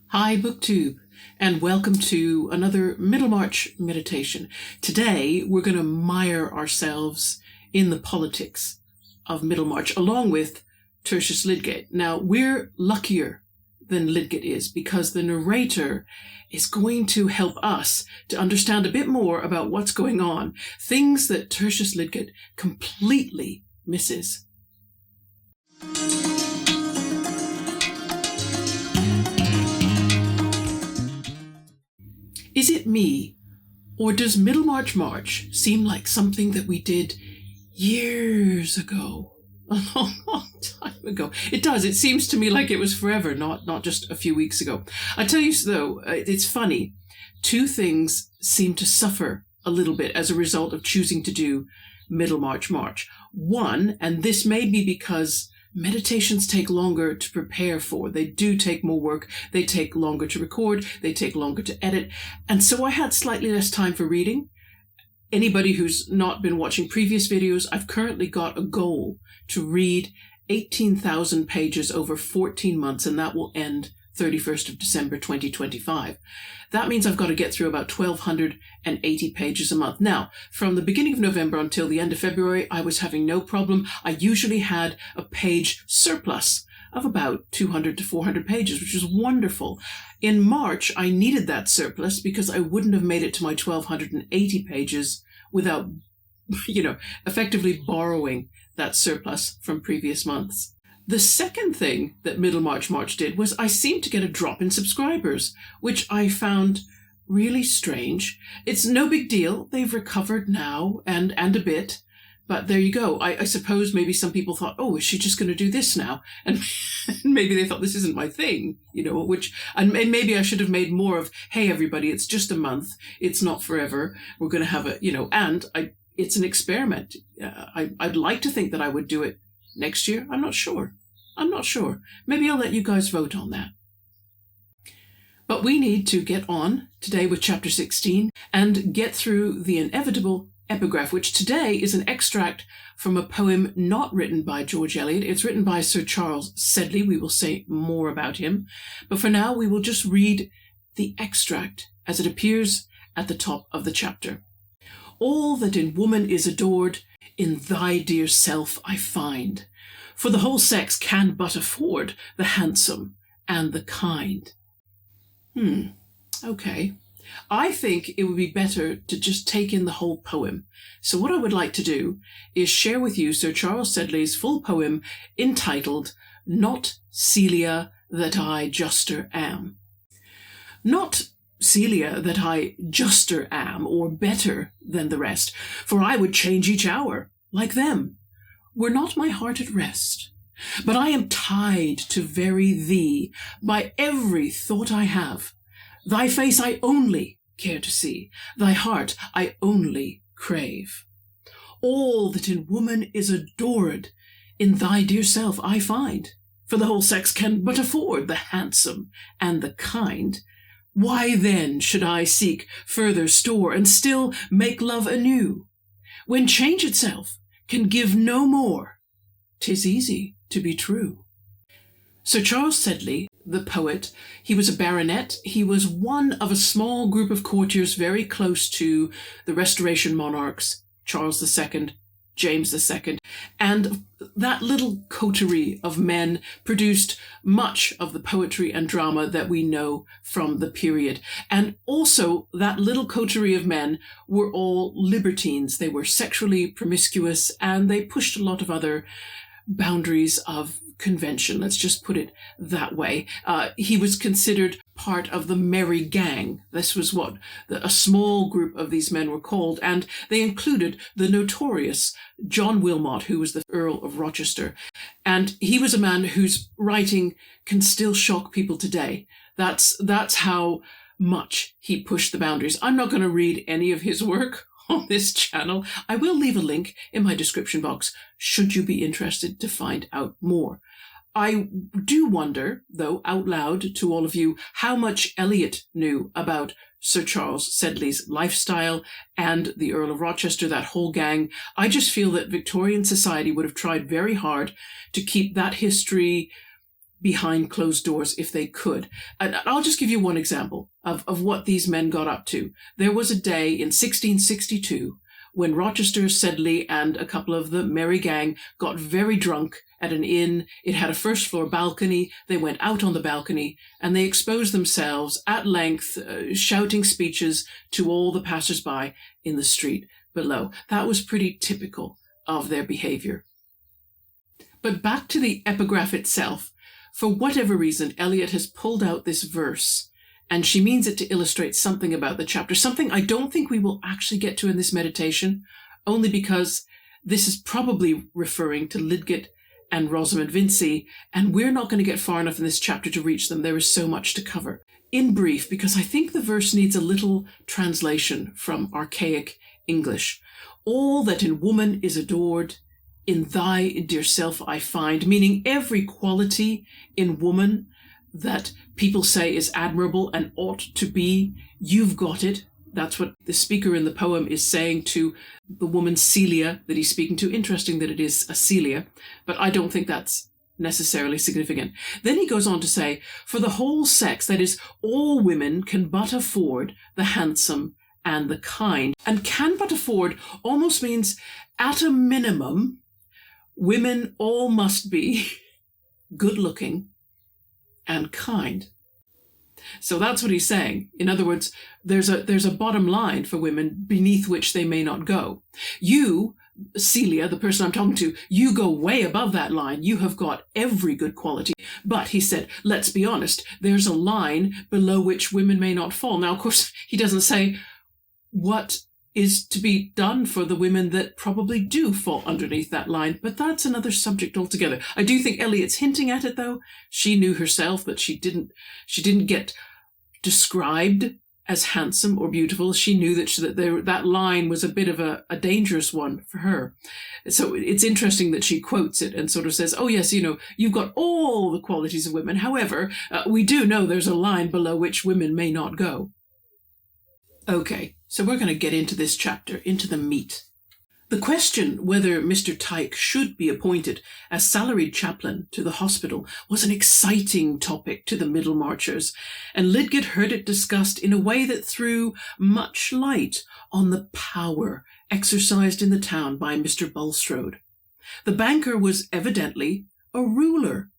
Hi BookTube, and welcome to another Middlemarch meditation. Today we're going to mire ourselves in the politics of Middlemarch along with Tertius Lydgate. Now we're luckier than Lydgate is because the narrator is going to help us to understand a bit more about what's going on, things that Tertius Lydgate completely misses. Is it me, or does Middlemarch March seem like something that we did years ago? A long time ago. It does. It seems to me like it was forever, not just a few weeks ago. I tell you though, it's funny. Two things seem to suffer a little bit as a result of choosing to do Middlemarch March. One, and this may be because meditations take longer to prepare for. They do take more work. They take longer to record. They take longer to edit. And so I had slightly less time for reading. Anybody who's not been watching previous videos, I've currently got a goal to read 18,000 pages over 14 months, and that will end 31st of December 2025. That means I've got to get through about 1,280 pages a month. Now, from the beginning of November until the end of February, I was having no problem. I usually had a page surplus of about 200 to 400 pages, which was wonderful. In March, I needed that surplus because I wouldn't have made it to my 1,280 pages without, effectively borrowing that surplus from previous months. The second thing that Middlemarch March did was I seemed to get a drop in subscribers, which I found really strange. It's no big deal. They've recovered now and a bit. But there you go. I suppose maybe some people thought, oh, is she just going to do this now? And maybe they thought this isn't my thing, and maybe I should have made more of, hey, everybody, it's just a month. It's not forever. We're going to have it's an experiment. I'd like to think that I would do it next year. I'm not sure. Maybe I'll let you guys vote on that. But we need to get on today with chapter 16 and get through the inevitable epigraph, which today is an extract from a poem not written by George Eliot. It's written by Sir Charles Sedley. We will say more about him. But for now, we will just read the extract as it appears at the top of the chapter. All that in woman is adored, in thy dear self I find, for the whole sex can but afford the handsome and the kind. Okay. I think it would be better to just take in the whole poem. So what I would like to do is share with you Sir Charles Sedley's full poem entitled, Not Celia That I Juster Am. Not Celia that I juster am, or better than the rest, for I would change each hour, like them, were not my heart at rest. But I am tied to very thee by every thought I have. Thy face I only care to see, thy heart I only crave. All that in woman is adored, in thy dear self I find, for the whole sex can but afford the handsome and the kind. Why then should I seek further store and still make love anew? When change itself can give no more, 'tis easy to be true. Sir Charles Sedley, the poet, he was a baronet. He was one of a small group of courtiers very close to the Restoration monarchs, Charles II, James II, and that little coterie of men produced much of the poetry and drama that we know from the period. And also, that little coterie of men were all libertines. They were sexually promiscuous, and they pushed a lot of other boundaries of convention. Let's just put it that way. He was considered part of the merry gang. This was what a small group of these men were called, and they included the notorious John Wilmot, who was the Earl of Rochester. And he was a man whose writing can still shock people today. That's how much he pushed the boundaries. I'm not going to read any of his work on this channel. I will leave a link in my description box should you be interested to find out more. I do wonder, though, out loud to all of you, how much Eliot knew about Sir Charles Sedley's lifestyle and the Earl of Rochester, that whole gang. I just feel that Victorian society would have tried very hard to keep that history behind closed doors if they could. And I'll just give you one example of what these men got up to. There was a day in 1662 when Rochester, Sedley, and a couple of the merry gang got very drunk at an inn. It had a first-floor balcony. They went out on the balcony, and they exposed themselves at length, shouting speeches to all the passers-by in the street below. That was pretty typical of their behavior. But back to the epigraph itself. For whatever reason, Eliot has pulled out this verse, and she means it to illustrate something about the chapter, something I don't think we will actually get to in this meditation, only because this is probably referring to Lidget and Rosamond Vincy, and we're not going to get far enough in this chapter to reach them. There is so much to cover. In brief, because I think the verse needs a little translation from archaic English. All that in woman is adored, in thy dear self I find, meaning every quality in woman that people say is admirable and ought to be, you've got it. That's what the speaker in the poem is saying to the woman Celia that he's speaking to. Interesting that it is a Celia, but I don't think that's necessarily significant. Then he goes on to say, for the whole sex, that is, all women can but afford the handsome and the kind. And can but afford almost means, at a minimum, women all must be good-looking and kind. So that's what he's saying. In other words, there's a bottom line for women beneath which they may not go. You, Celia, the person I'm talking to, you go way above that line. You have got every good quality. But, he said, let's be honest, there's a line below which women may not fall. Now, of course, he doesn't say what is to be done for the women that probably do fall underneath that line, but that's another subject altogether. I do think Eliot's hinting at it, though. She knew herself that she didn't get described as handsome or beautiful. She knew that line was a bit of a dangerous one for her. So it's interesting that she quotes it and sort of says, oh yes, you've got all the qualities of women. However, we do know there's a line below which women may not go. Okay, so we're going to get into this chapter, into the meat. The question whether Mr. Tyke should be appointed as salaried chaplain to the hospital was an exciting topic to the Middlemarchers, and Lidget heard it discussed in a way that threw much light on the power exercised in the town by Mr. Bulstrode. The banker was evidently a ruler.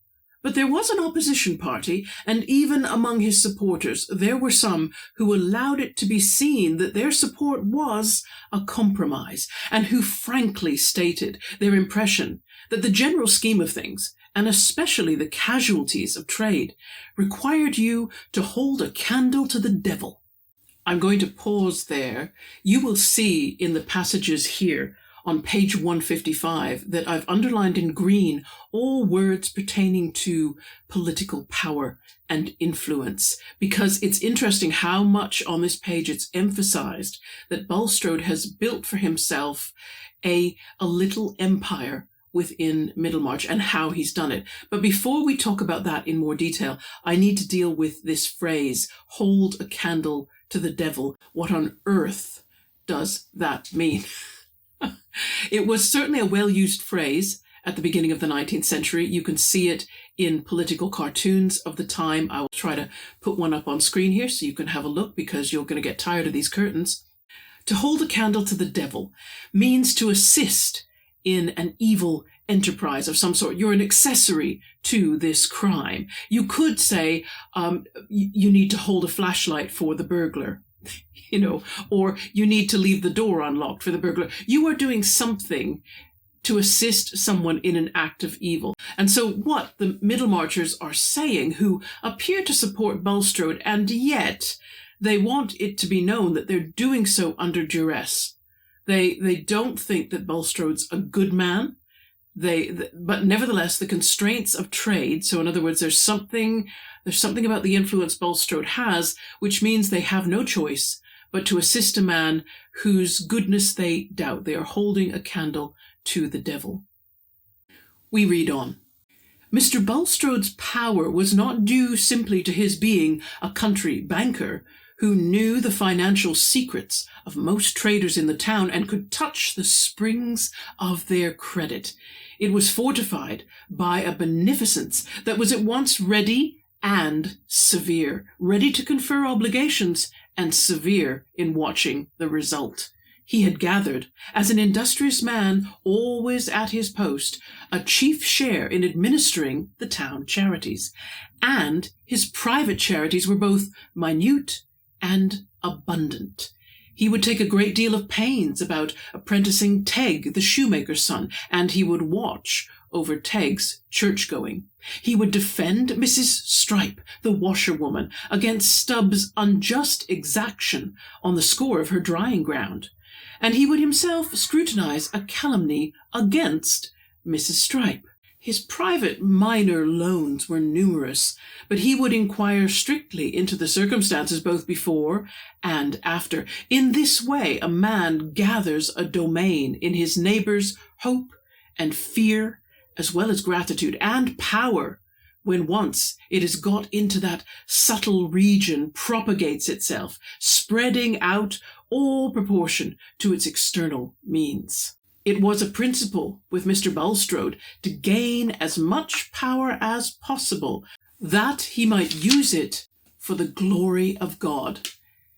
But there was an opposition party, and even among his supporters there were some who allowed it to be seen that their support was a compromise, and who frankly stated their impression that the general scheme of things, and especially the casualties of trade, required you to hold a candle to the devil. I'm going to pause there. You will see in the passages here on page 155 that I've underlined in green all words pertaining to political power and influence, because it's interesting how much on this page it's emphasized that Bulstrode has built for himself a little empire within Middlemarch and how he's done it. But before we talk about that in more detail, I need to deal with this phrase, hold a candle to the devil. What on earth does that mean? It was certainly a well-used phrase at the beginning of the 19th century. You can see it in political cartoons of the time. I will try to put one up on screen here so you can have a look, because you're going to get tired of these curtains. To hold a candle to the devil means to assist in an evil enterprise of some sort. You're an accessory to this crime. You could say you need to hold a flashlight for the burglar. Or you need to leave the door unlocked for the burglar. You are doing something to assist someone in an act of evil. And so what the Middlemarchers are saying, who appear to support Bulstrode, and yet they want it to be known that they're doing so under duress. They don't think that Bulstrode's a good man. But nevertheless, the constraints of trade, so in other words, there's something about the influence Bulstrode has, which means they have no choice but to assist a man whose goodness they doubt. They are holding a candle to the devil. We read on. Mr. Bulstrode's power was not due simply to his being a country banker who knew the financial secrets of most traders in the town and could touch the springs of their credit. It was fortified by a beneficence that was at once ready and severe, ready to confer obligations and severe in watching the result. He had gathered, as an industrious man always at his post, a chief share in administering the town charities, and his private charities were both minute and abundant. He would take a great deal of pains about apprenticing Tegg, the shoemaker's son, and he would watch over Tegg's church-going. He would defend Mrs. Stripe, the washerwoman, against Stubbs' unjust exaction on the score of her drying ground, and he would himself scrutinize a calumny against Mrs. Stripe. His private minor loans were numerous, but he would inquire strictly into the circumstances both before and after. In this way, a man gathers a domain in his neighbor's hope and fear, as well as gratitude and power. When once it has got into that subtle region, propagates itself, spreading out all proportion to its external means. It was a principle with Mr. Bulstrode to gain as much power as possible, that he might use it for the glory of God.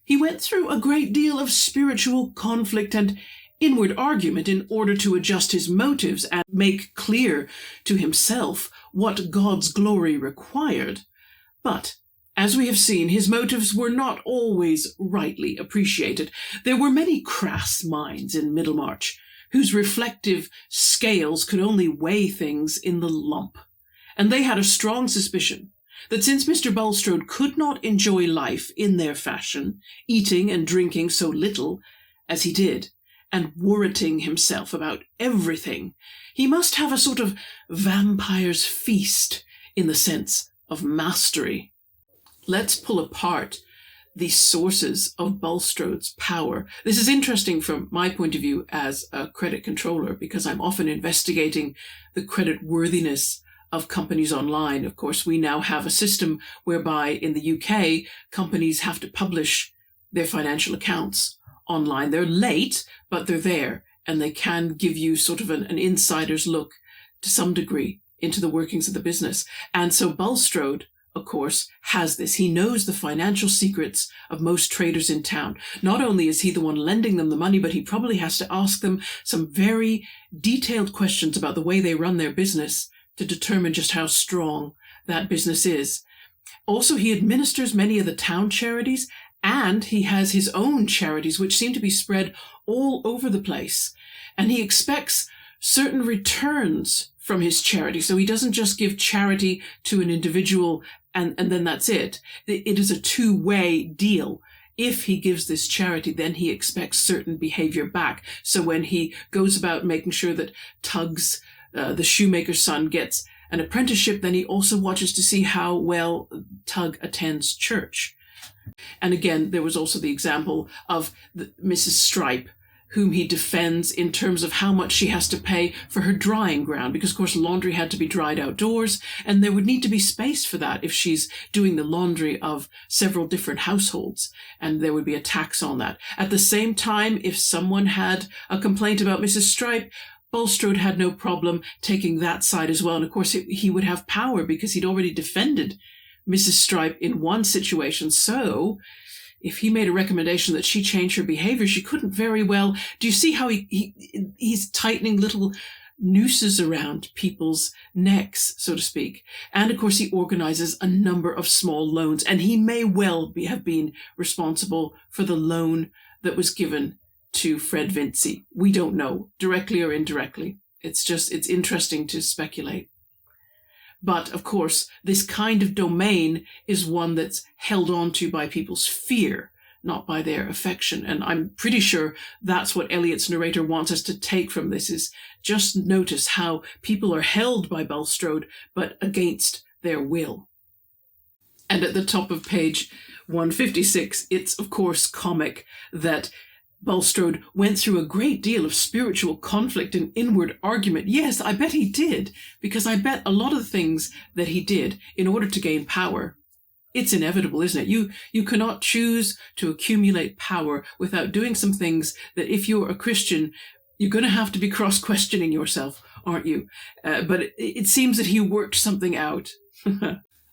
He went through a great deal of spiritual conflict and inward argument in order to adjust his motives and make clear to himself what God's glory required. But, as we have seen, his motives were not always rightly appreciated. There were many crass minds in Middlemarch, whose reflective scales could only weigh things in the lump. And they had a strong suspicion that since Mr. Bulstrode could not enjoy life in their fashion, eating and drinking so little as he did, and worriting himself about everything, he must have a sort of vampire's feast in the sense of mastery. Let's pull apart the sources of Bulstrode's power. This is interesting from my point of view as a credit controller, because I'm often investigating the credit worthiness of companies online. Of course, we now have a system whereby in the UK, companies have to publish their financial accounts online. They're late, but they're there, and they can give you sort of an insider's look to some degree into the workings of the business. And so Bulstrode, of course, has this. He knows the financial secrets of most traders in town. Not only is he the one lending them the money, but he probably has to ask them some very detailed questions about the way they run their business to determine just how strong that business is. Also, he administers many of the town charities, and he has his own charities, which seem to be spread all over the place. And he expects certain returns from his charity. So he doesn't just give charity to an individual and then that's it. It is a two-way deal. If he gives this charity, then he expects certain behavior back. So when he goes about making sure that Tugs, the shoemaker's son, gets an apprenticeship, then he also watches to see how well Tug attends church. And again, there was also the example of Mrs. Stripe, whom he defends in terms of how much she has to pay for her drying ground, because of course laundry had to be dried outdoors, and there would need to be space for that if she's doing the laundry of several different households, and there would be a tax on that. At the same time, if someone had a complaint about Mrs. Stripe, Bulstrode had no problem taking that side as well, and of course he would have power because he'd already defended Mrs. Stripe in one situation. So if he made a recommendation that she change her behavior, she couldn't very well. Do you see how he's tightening little nooses around people's necks, so to speak? And of course, he organizes a number of small loans, and he may well have been responsible for the loan that was given to Fred Vinci. We don't know, directly or indirectly. It's interesting to speculate. But, of course, this kind of domain is one that's held on to by people's fear, not by their affection. And I'm pretty sure that's what Eliot's narrator wants us to take from this, is just notice how people are held by Bulstrode, but against their will. And at the top of page 156, it's, of course, comic that Bulstrode went through a great deal of spiritual conflict and inward argument. Yes, I bet he did, because I bet a lot of the things that he did in order to gain power, it's inevitable, isn't it? You cannot choose to accumulate power without doing some things that, if you're a Christian, you're going to have to be cross-questioning yourself aren't you? But it seems that he worked something out.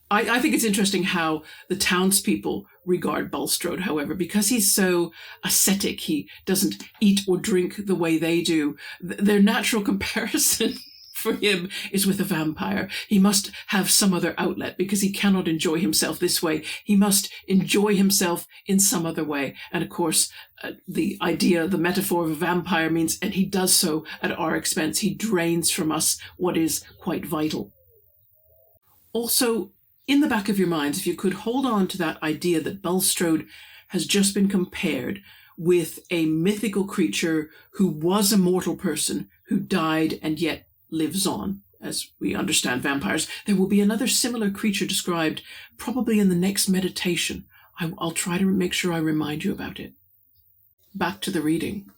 I think it's interesting how the townspeople regard Bulstrode, however, because he's so ascetic, he doesn't eat or drink the way they do. Their natural comparison for him is with a vampire. He must have some other outlet because he cannot enjoy himself this way. He must enjoy himself in some other way. And of course, the metaphor of a vampire means, and he does so at our expense. He drains from us what is quite vital. Also, in the back of your minds, if you could hold on to that idea that Bulstrode has just been compared with a mythical creature who was a mortal person who died and yet lives on, as we understand vampires. There will be another similar creature described probably in the next meditation. I'll try to make sure I remind you about it. Back to the reading.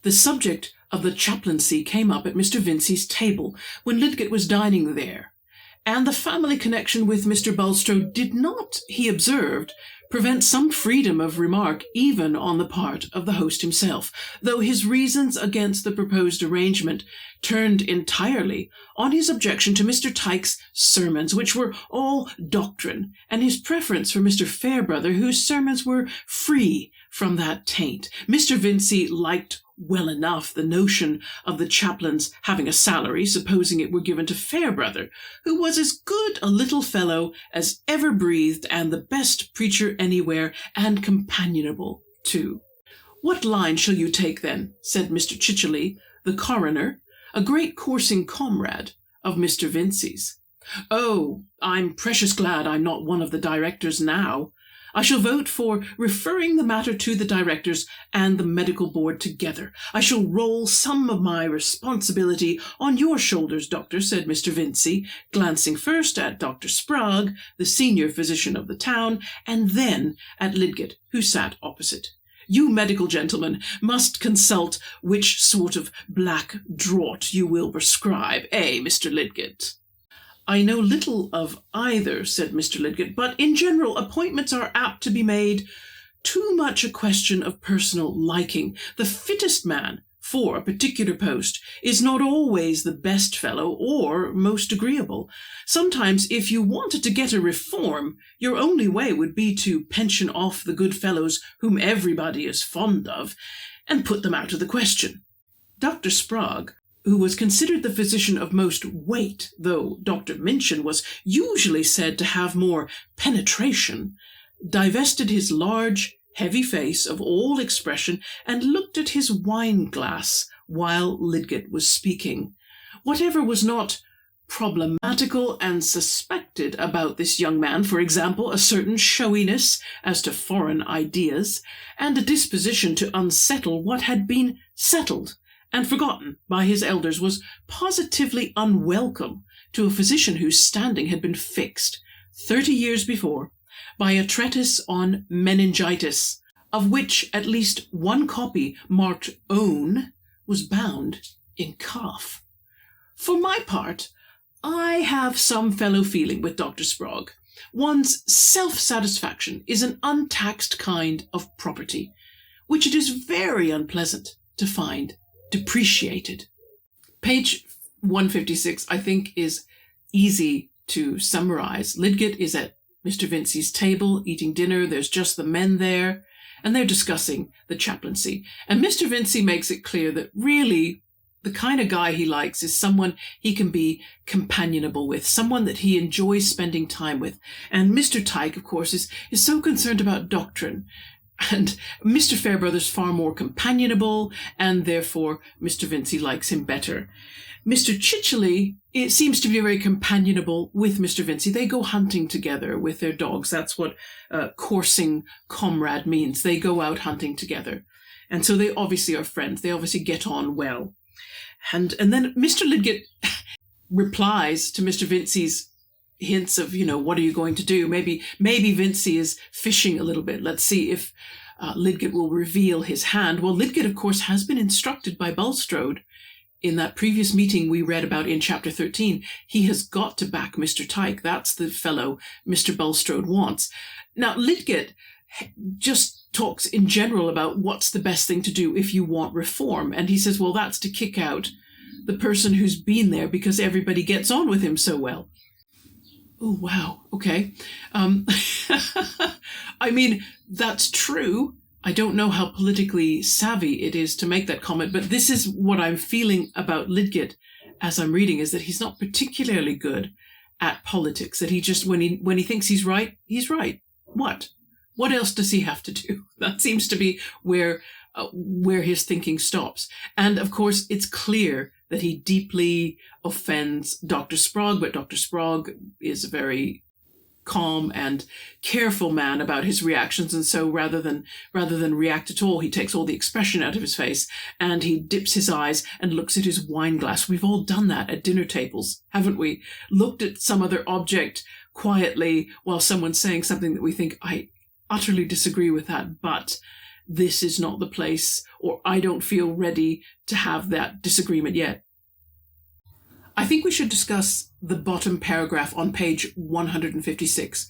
The subject of the chaplaincy came up at Mr. Vincey's table when Lidgett was dining there, and the family connection with Mr. Bulstrode did not, he observed, prevent some freedom of remark even on the part of the host himself, though his reasons against the proposed arrangement turned entirely on his objection to Mr. Tyke's sermons, which were all doctrine, and his preference for Mr. Fairbrother, whose sermons were free from that taint. Mr. Vincey liked well enough the notion of the chaplain's having a salary, supposing it were given to Fairbrother, who was as good a little fellow as ever breathed, and the best preacher anywhere, and companionable too. What line shall you take then? Said Mr. Chichely, the coroner, a great coursing comrade of Mr. Vincey's. Oh, I'm precious glad I'm not one of the directors now. I shall vote for referring the matter to the directors and the medical board together. I shall roll some of my responsibility on your shoulders, Doctor, said Mr. Vincey, glancing first at Dr. Sprague, the senior physician of the town, and then at Lidgett, who sat opposite. You medical gentlemen must consult which sort of black draught you will prescribe, Mr. Lidgett? I know little of either, said Mr. Lidgett, but in general appointments are apt to be made too much a question of personal liking. The fittest man for a particular post is not always the best fellow or most agreeable. Sometimes, if you wanted to get a reform, your only way would be to pension off the good fellows whom everybody is fond of, and put them out of the question. Dr. Sprague, who was considered the physician of most weight, though Dr. Minchin was usually said to have more penetration, divested his large, heavy face of all expression and looked at his wine-glass while Lidgett was speaking. Whatever was not problematical and suspected about this young man, for example, a certain showiness as to foreign ideas, and a disposition to unsettle what had been settled and forgotten by his elders, was positively unwelcome to a physician whose standing had been fixed 30 years before by a treatise on meningitis, of which at least one copy marked own was bound in calf. For my part, I have some fellow feeling with Dr. Sprague. One's self-satisfaction is an untaxed kind of property, which it is very unpleasant to find depreciated. Page 156, I think, is easy to summarize. Lidgett is at Mr. Vincey's table eating dinner. There's just the men there, and they're discussing the chaplaincy. And Mr. Vincey makes it clear that really the kind of guy he likes is someone he can be companionable with, someone that he enjoys spending time with. And Mr. Tyke, of course, is so concerned about doctrine. And Mr. Fairbrother's far more companionable, and therefore Mr. Vincey likes him better. Mr. Chichely, it seems to be very companionable with Mr. Vincey. They go hunting together with their dogs. That's what coursing comrade means. They go out hunting together. And so they obviously are friends. They obviously get on well. And then Mr. Lidgett replies to Mr. Vincey's hints of, what are you going to do? Maybe Vincey is fishing a little bit. Let's see if Lidgett will reveal his hand. Well, Lidgett, of course, has been instructed by Bulstrode in that previous meeting we read about in chapter 13. He has got to back Mr. Tyke. That's the fellow Mr. Bulstrode wants. Now, Lidgett just talks in general about what's the best thing to do if you want reform. And he says, well, that's to kick out the person who's been there because everybody gets on with him so well. Oh, wow. Okay. I mean, that's true. I don't know how politically savvy it is to make that comment, but this is what I'm feeling about Lidgett as I'm reading, is that he's not particularly good at politics, that he just, when he thinks he's right, he's right. What else does he have to do? That seems to be where his thinking stops. And of course, it's clear that he deeply offends Dr. Sprague, but Dr. Sprague is a very calm and careful man about his reactions, and so rather than react at all, he takes all the expression out of his face and he dips his eyes and looks at his wine glass. We've all done that at dinner tables, haven't we? Looked at some other object quietly while someone's saying something that we think, I utterly disagree with that, but this is not the place, or I don't feel ready to have that disagreement yet. I think we should discuss the bottom paragraph on page 156,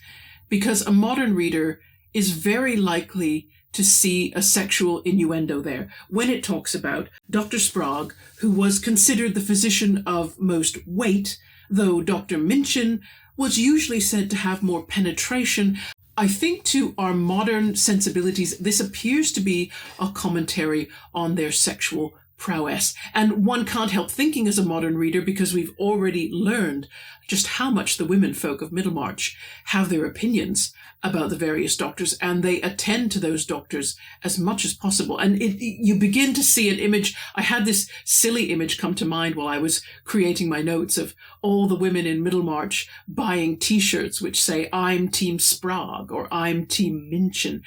because a modern reader is very likely to see a sexual innuendo there when it talks about Dr. Sprague, who was considered the physician of most weight, though Dr. Minchin was usually said to have more penetration. I think to our modern sensibilities, this appears to be a commentary on their sexual prowess. And one can't help thinking as a modern reader, because we've already learned just how much the women folk of Middlemarch have their opinions about the various doctors, and they attend to those doctors as much as possible. And you begin to see an image. I had this silly image come to mind while I was creating my notes of all the women in Middlemarch buying t-shirts which say, I'm Team Sprague or I'm Team Minchin.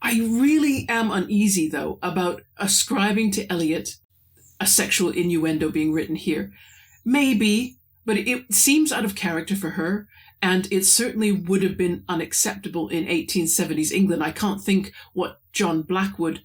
I really am uneasy, though, about ascribing to Eliot a sexual innuendo being written here. Maybe, but it seems out of character for her, and it certainly would have been unacceptable in 1870s England. I can't think what John Blackwood,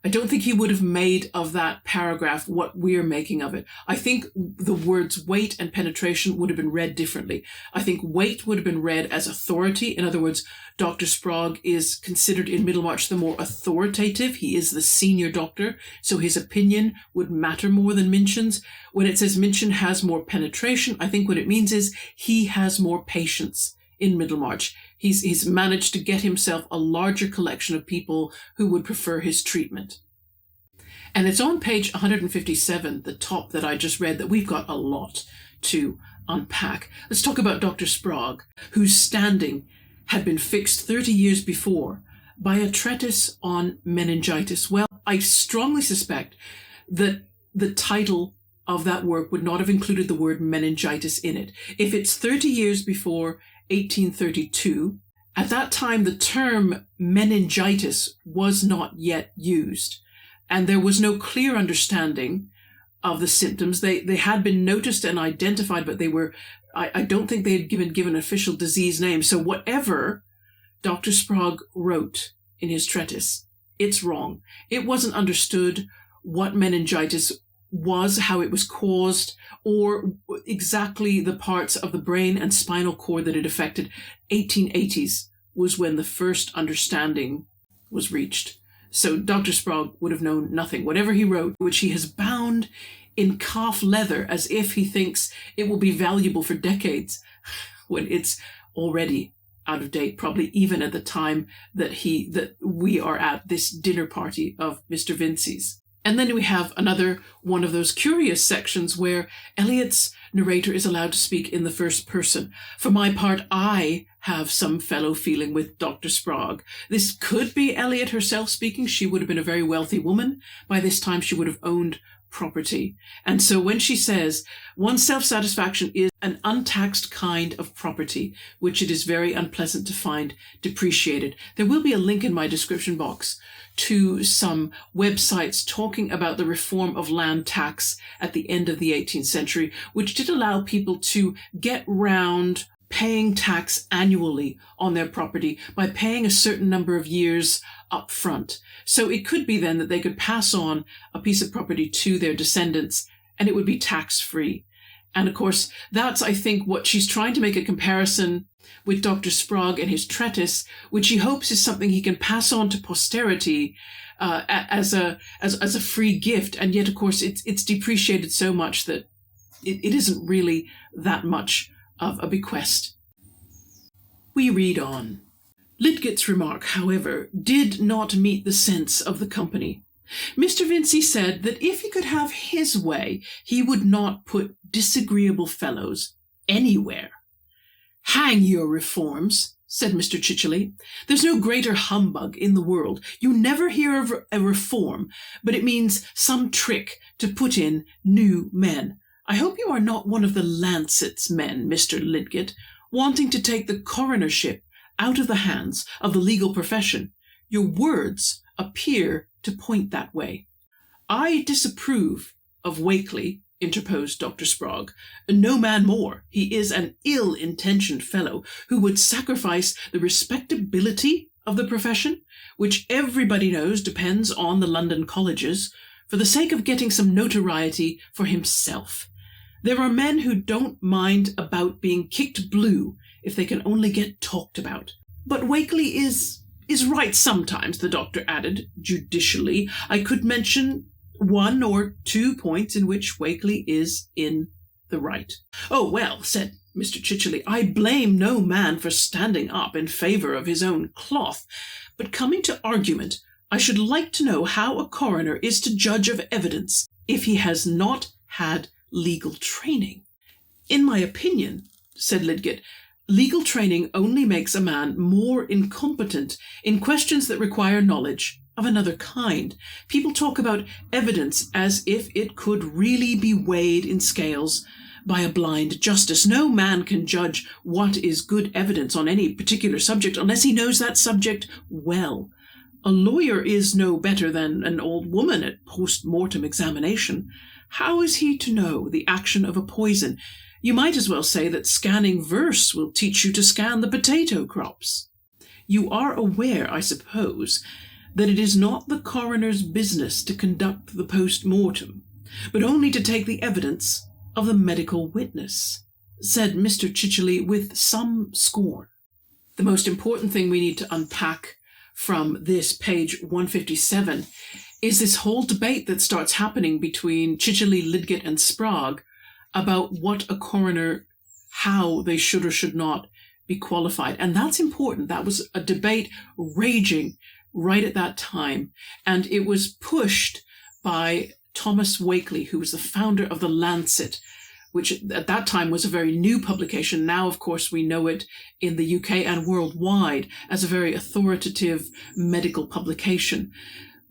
I don't think he would have made of that paragraph what we're making of it. I think the words weight and penetration would have been read differently. I think weight would have been read as authority. In other words, Dr. Sprague is considered in Middlemarch the more authoritative. He is the senior doctor, so his opinion would matter more than Minchin's. When it says Minchin has more penetration, I think what it means is he has more patience in Middlemarch. He's managed to get himself a larger collection of people who would prefer his treatment. And it's on page 157, the top that I just read, that we've got a lot to unpack. Let's talk about Dr. Sprague, whose standing had been fixed 30 years before by a treatise on meningitis. Well, I strongly suspect that the title of that work would not have included the word meningitis in it. If it's 30 years before 1832, at that time the term meningitis was not yet used, and there was no clear understanding of the symptoms. They had been noticed and identified, but they were, I don't think they had given official disease names. So whatever Dr. Sprague wrote in his treatise, it's wrong. It wasn't understood what meningitis was, how it was caused, or exactly the parts of the brain and spinal cord that it affected. 1880s was when the first understanding was reached. So Dr. Sprague would have known nothing. Whatever he wrote, which he has bound in calf leather as if he thinks it will be valuable for decades, when it's already out of date, probably even at the time that we are at this dinner party of Mr. Vincey's. And then we have another one of those curious sections where Eliot's narrator is allowed to speak in the first person. For my part, I have some fellow feeling with Dr. Sprague. This could be Eliot herself speaking. She would have been a very wealthy woman. By this time, she would have owned property. And so when she says, one's self-satisfaction is an untaxed kind of property, which it is very unpleasant to find depreciated. There will be a link in my description box to some websites talking about the reform of land tax at the end of the 18th century, which did allow people to get round paying tax annually on their property by paying a certain number of years up front. So it could be then that they could pass on a piece of property to their descendants and it would be tax-free. And of course, that's, I think, what she's trying to make a comparison with Dr. Sprague and his treatise, which he hopes is something he can pass on to posterity as a free gift. And yet, of course, it's depreciated so much that it isn't really that much of a bequest. We read on. Lidgett's remark, however, did not meet the sense of the company. Mr. Vincey said that if he could have his way, he would not put disagreeable fellows anywhere. Hang your reforms, said Mr. Chichely. There's no greater humbug in the world. You never hear of a reform, but it means some trick to put in new men. I hope you are not one of the Lancet's men, Mr. Lidgett, wanting to take the coronership out of the hands of the legal profession. Your words appear to point that way. I disapprove of Wakley, interposed Dr. Sprague. No man more. He is an ill-intentioned fellow who would sacrifice the respectability of the profession, which everybody knows depends on the London colleges, for the sake of getting some notoriety for himself. There are men who don't mind about being kicked blue if they can only get talked about. But Wakley is right sometimes, the doctor added judicially. I could mention 1 or 2 points in which Wakley is in the right. Oh, well, said Mr. Chichely, I blame no man for standing up in favour of his own cloth, but coming to argument, I should like to know how a coroner is to judge of evidence if he has not had legal training. In my opinion, said Lidgett, legal training only makes a man more incompetent in questions that require knowledge of another kind. People talk about evidence as if it could really be weighed in scales by a blind justice. No man can judge what is good evidence on any particular subject unless he knows that subject well. A lawyer is no better than an old woman at post-mortem examination. How is he to know the action of a poison? You might as well say that scanning verse will teach you to scan the potato crops. You are aware, I suppose, that it is not the coroner's business to conduct the post-mortem, but only to take the evidence of the medical witness, said Mr. Chichely with some scorn. The most important thing we need to unpack from this page 157 is this whole debate that starts happening between Chichely, Lidgett, and Sprague about what a coroner, how they should or should not be qualified. And that's important. That was a debate raging right at that time. And it was pushed by Thomas Wakley, who was the founder of the Lancet, which at that time was a very new publication. Now, of course, we know it in the UK and worldwide as a very authoritative medical publication.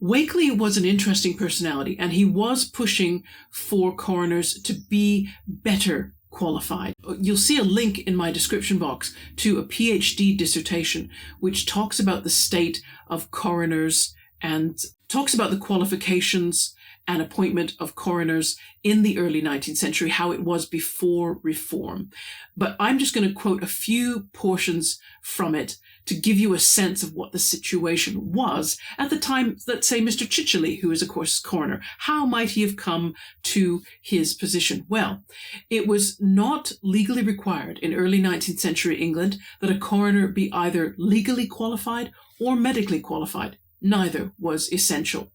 Wakley was an interesting personality, and he was pushing for coroners to be better qualified. You'll see a link in my description box to a PhD dissertation, which talks about the state of coroners and talks about the qualifications and appointment of coroners in the early 19th century, how it was before reform. But I'm just going to quote a few portions from it to give you a sense of what the situation was at the time. Let's say Mr. Chichely, who is, of course, coroner, how might he have come to his position? Well, it was not legally required in early 19th century England that a coroner be either legally qualified or medically qualified. Neither was essential.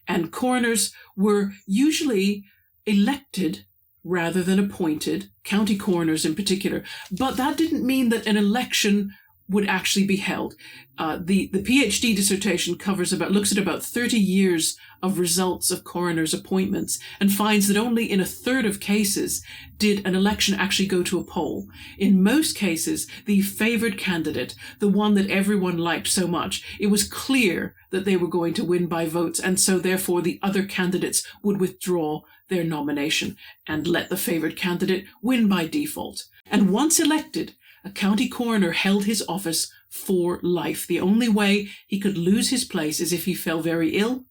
And coroners were usually elected rather than appointed, county coroners in particular. But that didn't mean that an election would actually be held. The PhD dissertation looks at about 30 years of results of coroners' appointments and finds that only in a third of cases did an election actually go to a poll. In most cases, the favored candidate, the one that everyone liked so much, it was clear that they were going to win by votes, and so therefore the other candidates would withdraw their nomination and let the favored candidate win by default. And once elected, a county coroner held his office for life. The only way he could lose his place is if he fell very ill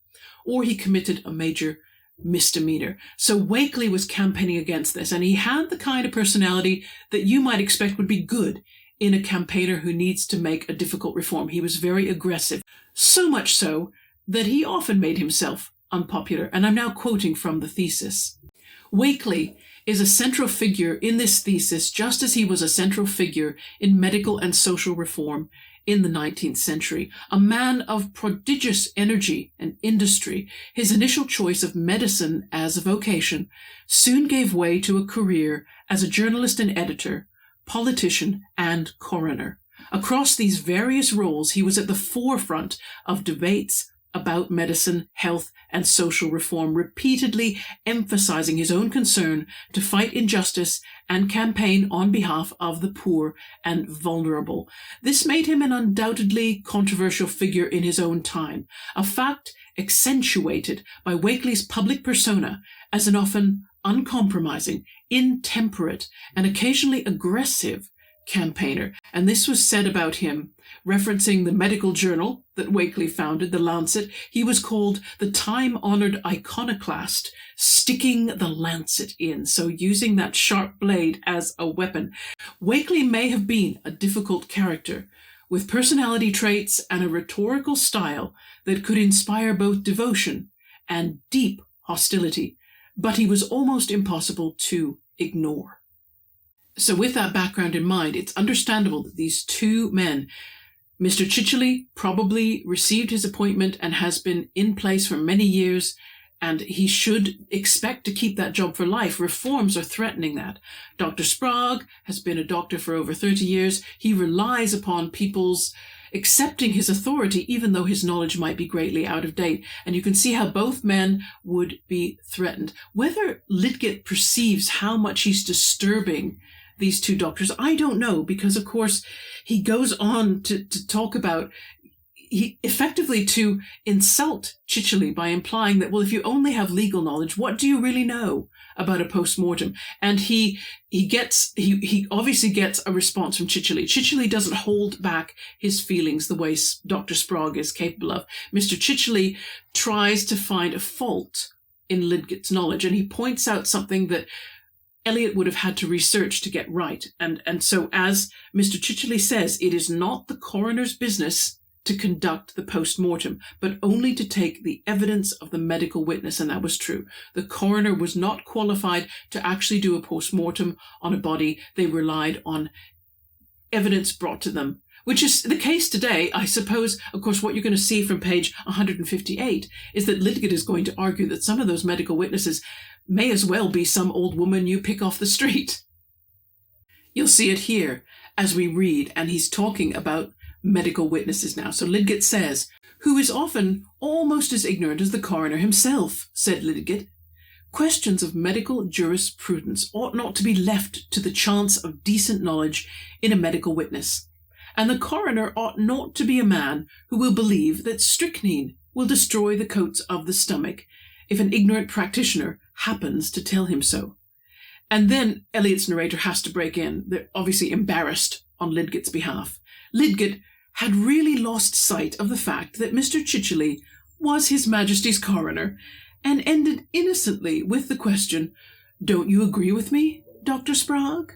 or he committed a major misdemeanor. So Wakley was campaigning against this, and he had the kind of personality that you might expect would be good in a campaigner who needs to make a difficult reform. He was very aggressive, so much so that he often made himself unpopular. And I'm now quoting from the thesis. Wakley, is a central figure in this thesis, just as he was a central figure in medical and social reform in the 19th century. A man of prodigious energy and industry, his initial choice of medicine as a vocation soon gave way to a career as a journalist and editor, politician, and coroner. Across these various roles, he was at the forefront of debates about medicine, health, and social reform, repeatedly emphasizing his own concern to fight injustice and campaign on behalf of the poor and vulnerable. This made him an undoubtedly controversial figure in his own time, a fact accentuated by Wakley's public persona as an often uncompromising, intemperate, and occasionally aggressive campaigner. And this was said about him, referencing the medical journal that Wakley founded, The Lancet. He was called the time-honored iconoclast, sticking the lancet in, so using that sharp blade as a weapon. Wakley may have been a difficult character, with personality traits and a rhetorical style that could inspire both devotion and deep hostility, but he was almost impossible to ignore. So with that background in mind, it's understandable that these two men, Mr. Chichely probably received his appointment and has been in place for many years, and he should expect to keep that job for life. Reforms are threatening that. Dr. Sprague has been a doctor for over 30 years. He relies upon people's accepting his authority, even though his knowledge might be greatly out of date. And you can see how both men would be threatened. Whether Lidgett perceives how much he's disturbing these two doctors, I don't know, because of course he goes on to talk about, he effectively to insult Chichely by implying that, well, if you only have legal knowledge, what do you really know about a post-mortem? And he obviously gets a response from Chichely. Chichely doesn't hold back his feelings the way Dr. Sprague is capable of. Mr. Chichely tries to find a fault in Lidgett's knowledge, and he points out something that Eliot would have had to research to get right. And so, as Mr. Chichely says, it is not the coroner's business to conduct the post-mortem, but only to take the evidence of the medical witness, and that was true. The coroner was not qualified to actually do a post-mortem on a body. They relied on evidence brought to them, which is the case today. I suppose, of course, what you're going to see from page 158 is that Lidgett is going to argue that some of those medical witnesses may as well be some old woman you pick off the street. You'll see it here as we read, and he's talking about medical witnesses now. So Lidgett says, "Who is often almost as ignorant as the coroner himself," said Lidgett. "Questions of medical jurisprudence ought not to be left to the chance of decent knowledge in a medical witness, and the coroner ought not to be a man who will believe that strychnine will destroy the coats of the stomach if an ignorant practitioner happens to tell him so." And then Eliot's narrator has to break in. They're obviously embarrassed on Lidgett's behalf. Lidgett had really lost sight of the fact that Mr. Chichely was His Majesty's coroner, and ended innocently with the question, "Don't you agree with me, Dr. Sprague?"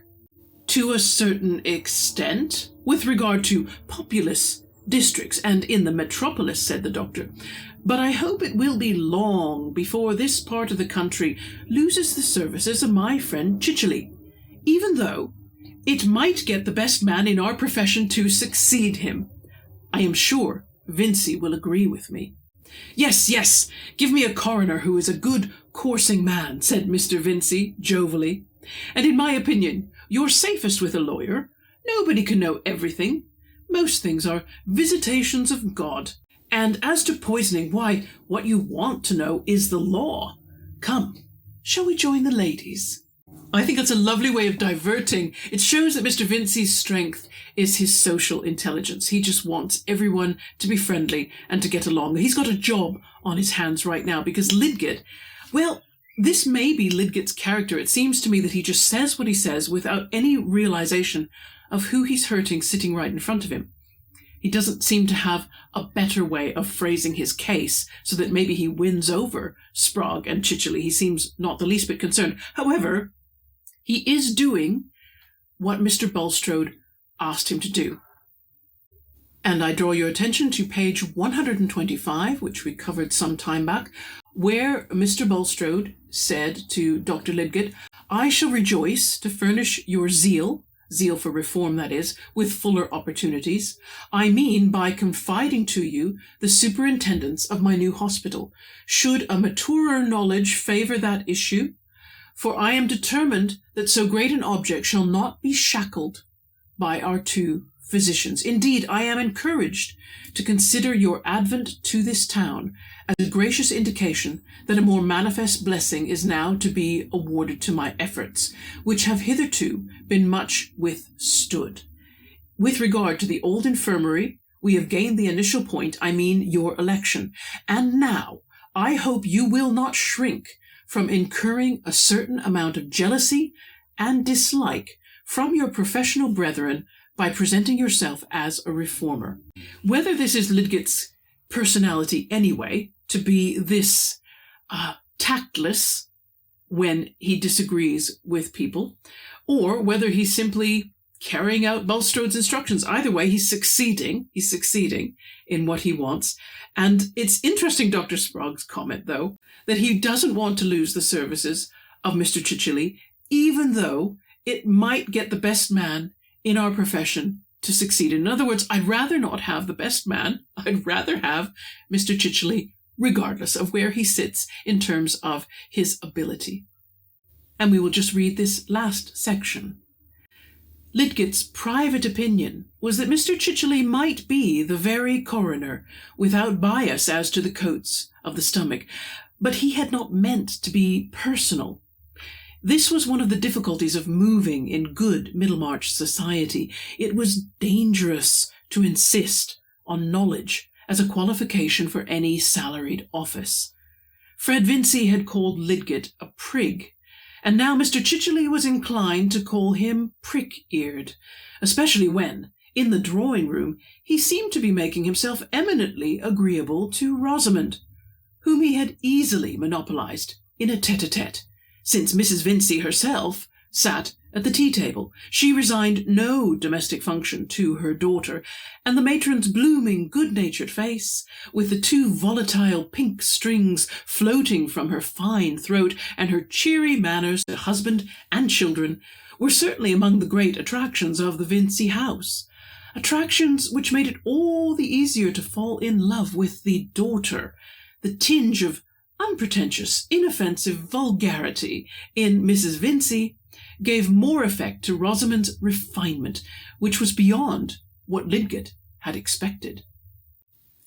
"To a certain extent, with regard to populous districts and in the metropolis," said the doctor. "But I hope it will be long before this part of the country loses the services of my friend Chichely, even though it might get the best man in our profession to succeed him. I am sure Vincey will agree with me." Yes, yes, give me a coroner who is a good coursing man," said Mr. Vincey jovially. "And in my opinion, you're safest with a lawyer. Nobody can know everything. Most things are visitations of God. And as to poisoning, why, what you want to know is the law. Come, shall we join the ladies?" I think that's a lovely way of diverting. It shows that Mr. Vincey's strength is his social intelligence. He just wants everyone to be friendly and to get along. He's got a job on his hands right now because Lidgett, well, this may be Lidgett's character. It seems to me that he just says what he says without any realization of who he's hurting sitting right in front of him. He doesn't seem to have a better way of phrasing his case so that maybe he wins over Sprague and Chichely. He seems not the least bit concerned. However, he is doing what Mr. Bulstrode asked him to do. And I draw your attention to page 125, which we covered some time back. where Mr. Bulstrode said to Dr. Lidgett, "I shall rejoice to furnish your zeal for reform, that is, with fuller opportunities. I mean by confiding to you the superintendence of my new hospital, should a maturer knowledge favour that issue, for I am determined that so great an object shall not be shackled by our two physicians. Indeed, I am encouraged to consider your advent to this town as a gracious indication that a more manifest blessing is now to be awarded to my efforts, which have hitherto been much withstood. With regard to the old infirmary, we have gained the initial point, I mean your election, and now I hope you will not shrink from incurring a certain amount of jealousy and dislike from your professional brethren by presenting yourself as a reformer." Whether this is Lidgett's personality anyway, to be this tactless when he disagrees with people, or whether he's simply carrying out Bulstrode's instructions. Either way, he's succeeding in what he wants. And it's interesting, Dr. Sprague's comment, though, that he doesn't want to lose the services of Mr. Chichilli, even though it might get the best man in our profession to succeed. In other words, I'd rather not have the best man. I'd rather have Mr. Chichilli, regardless of where he sits in terms of his ability. And we will just read this last section. Lidgett's private opinion was that Mr. Chichilli might be the very coroner, without bias as to the coats of the stomach, but he had not meant to be personal. This was one of the difficulties of moving in good Middlemarch society. It was dangerous to insist on knowledge as a qualification for any salaried office. Fred Vincy had called Lidgett a prig, and now Mr. Chichilli was inclined to call him prick-eared, especially when, in the drawing-room, he seemed to be making himself eminently agreeable to Rosamond, whom he had easily monopolized in a tete-a-tete. Since Mrs. Vincy herself sat at the tea-table, she resigned no domestic function to her daughter, and the matron's blooming, good-natured face, with the two volatile pink strings floating from her fine throat, and her cheery manners to husband and children, were certainly among the great attractions of the Vincy house, attractions which made it all the easier to fall in love with the daughter. The tinge of unpretentious, inoffensive vulgarity in Mrs. Vincy gave more effect to Rosamond's refinement, which was beyond what Lidgett had expected.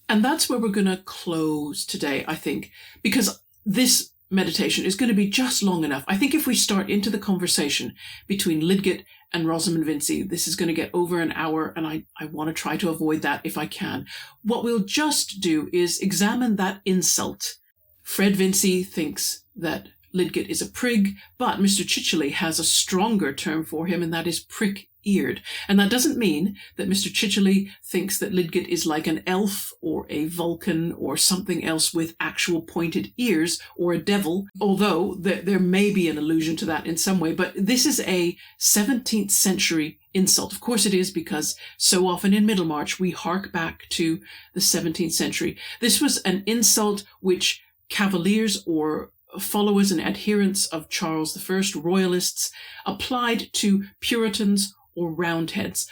And that's where we're going to close today, I think, because this meditation is going to be just long enough. I think if we start into the conversation between Lidgett and Rosamond Vincy, this is going to get over an hour, and I want to try to avoid that if I can. What we'll just do is examine that insult. Fred Vincy thinks that Lidgett is a prig, but Mr. Chichilli has a stronger term for him, and that is prick-eared. And that doesn't mean that Mr. Chichilli thinks that Lidgett is like an elf or a Vulcan or something else with actual pointed ears, or a devil, although there may be an allusion to that in some way. But this is a 17th century insult. Of course it is, because so often in Middlemarch we hark back to the 17th century. This was an insult which Cavaliers or followers and adherents of Charles I, royalists, applied to Puritans or Roundheads.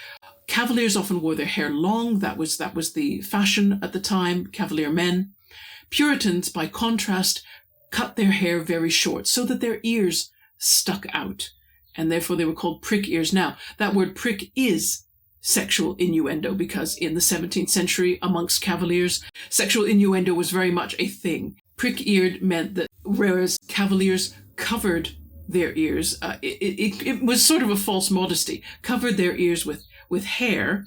Cavaliers often wore their hair long. That was the fashion at the time, Cavalier men. Puritans, by contrast, cut their hair very short so that their ears stuck out, and therefore they were called prick ears. Now, that word prick is sexual innuendo, because in the 17th century, amongst Cavaliers, sexual innuendo was very much a thing. Prick-eared meant that whereas Cavaliers covered their ears, it was sort of a false modesty, covered their ears with hair.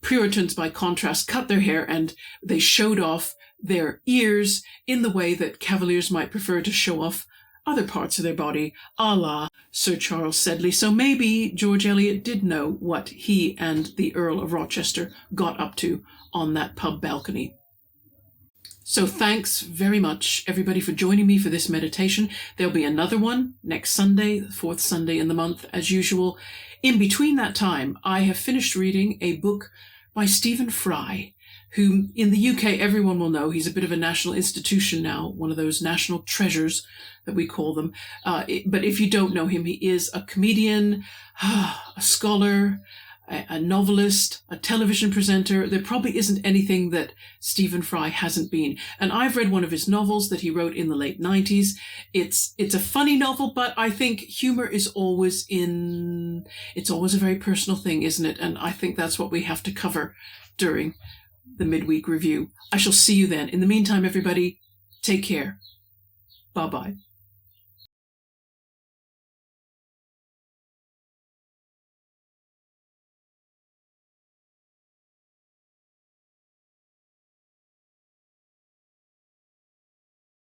Puritans, by contrast, cut their hair and they showed off their ears in the way that Cavaliers might prefer to show off other parts of their body, a la Sir Charles Sedley. So maybe George Eliot did know what he and the Earl of Rochester got up to on that pub balcony. So thanks very much, everybody, for joining me for this meditation. There'll be another one next Sunday, the fourth Sunday in the month, as usual. In between that time, I have finished reading a book by Stephen Fry, whom in the UK everyone will know. He's a bit of a national institution now, one of those national treasures that we call them. But if you don't know him, he is a comedian, a scholar, a novelist, a television presenter. There probably isn't anything that Stephen Fry hasn't been. And I've read one of his novels that he wrote in the late 90s. It's a funny novel, but I think humor is always it's always a very personal thing, isn't it? And I think that's what we have to cover during the midweek review. I shall see you then. In the meantime, everybody, take care. Bye-bye.